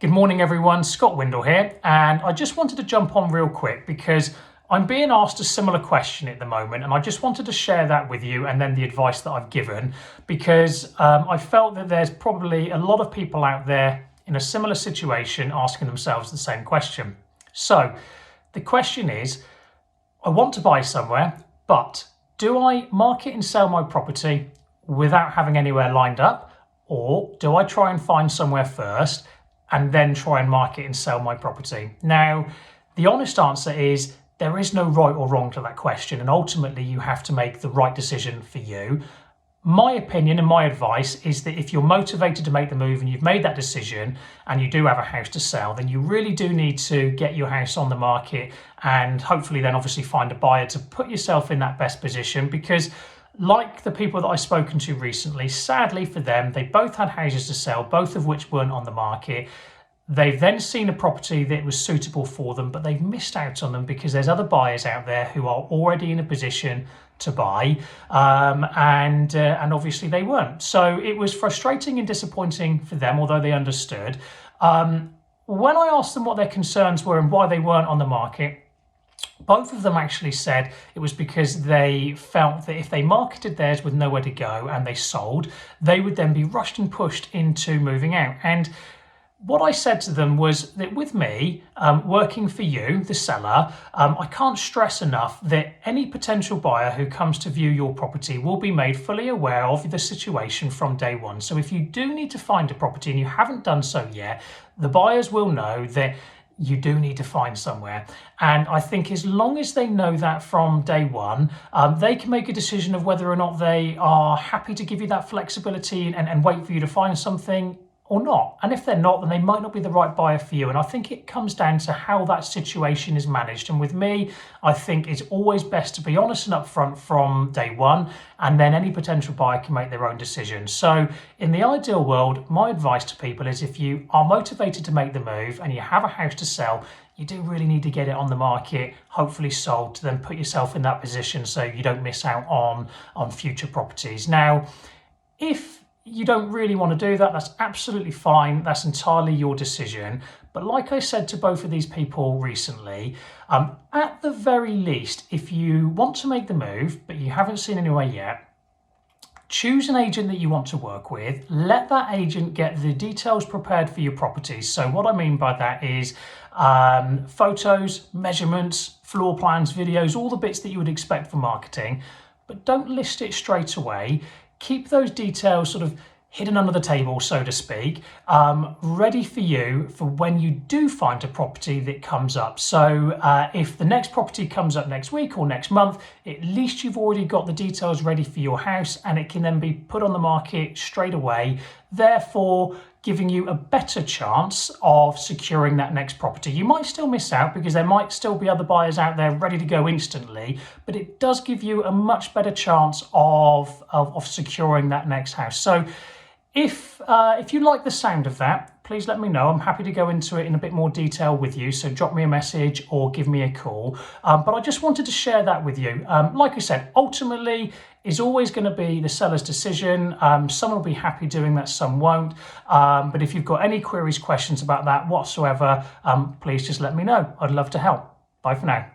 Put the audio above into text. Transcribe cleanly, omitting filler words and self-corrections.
Good morning everyone, Scott.windle here, and I just wanted to jump on real quick because I'm being asked a similar question at the moment, and I just wanted to share that with you and then the advice that I've given, because I felt that there's probably a lot of people out there in a similar situation asking themselves the same question. So the question is, I want to buy somewhere, but do I market and sell my property without having anywhere lined up, or do I try and find somewhere first and then try and market and sell my property? Now, the honest answer is there is no right or wrong to that question, and ultimately you have to make the right decision for you. My opinion and my advice is that if you're motivated to make the move and you've made that decision and you do have a house to sell, then you really do need to get your house on the market and hopefully then obviously find a buyer to put yourself in that best position, because like the people that I've spoken to recently, sadly for them, they both had houses to sell, both of which weren't on the market. They've then seen a property that was suitable for them, but they've missed out on them because there's other buyers out there who are already in a position to buy, and obviously they weren't. So it was frustrating and disappointing for them, although they understood. When I asked them what their concerns were and why they weren't on the market, both of them actually said it was because they felt that if they marketed theirs with nowhere to go and they sold, they would then be rushed and pushed into moving out. And what I said to them was that with me, working for you, the seller, I can't stress enough that any potential buyer who comes to view your property will be made fully aware of the situation from day one. So if you do need to find a property and you haven't done so yet, the buyers will know that you do need to find somewhere. And I think as long as they know that from day one, they can make a decision of whether or not they are happy to give you that flexibility and wait for you to find something or not. And if they're not, then they might not be the right buyer for you. And I think it comes down to how that situation is managed. And with me, I think it's always best to be honest and upfront from day one, and then any potential buyer can make their own decision. So in the ideal world, my advice to people is if you are motivated to make the move and you have a house to sell, you do really need to get it on the market, hopefully sold, to then put yourself in that position so you don't miss out on future properties. Now, if you don't really want to do that, that's absolutely fine. That's entirely your decision. But like I said to both of these people recently, at the very least, if you want to make the move, but you haven't seen anywhere yet, choose an agent that you want to work with. Let that agent get the details prepared for your properties. So what I mean by that is photos, measurements, floor plans, videos, all the bits that you would expect for marketing, but don't list it straight away. Keep those details sort of hidden under the table, so to speak, ready for you for when you do find a property that comes up. So if the next property comes up next week or next month, at least you've already got the details ready for your house and it can then be put on the market straight away, therefore giving you a better chance of securing that next property. You might still miss out because there might still be other buyers out there ready to go instantly, but it does give you a much better chance of securing that next house. So if you like the sound of that, please let me know. I'm happy to go into it in a bit more detail with you. So drop me a message or give me a call. But I just wanted to share that with you. Like I said, ultimately, is always going to be the seller's decision. Some will be happy doing that, some won't. But if you've got any queries, questions about that whatsoever, please just let me know. I'd love to help. Bye for now.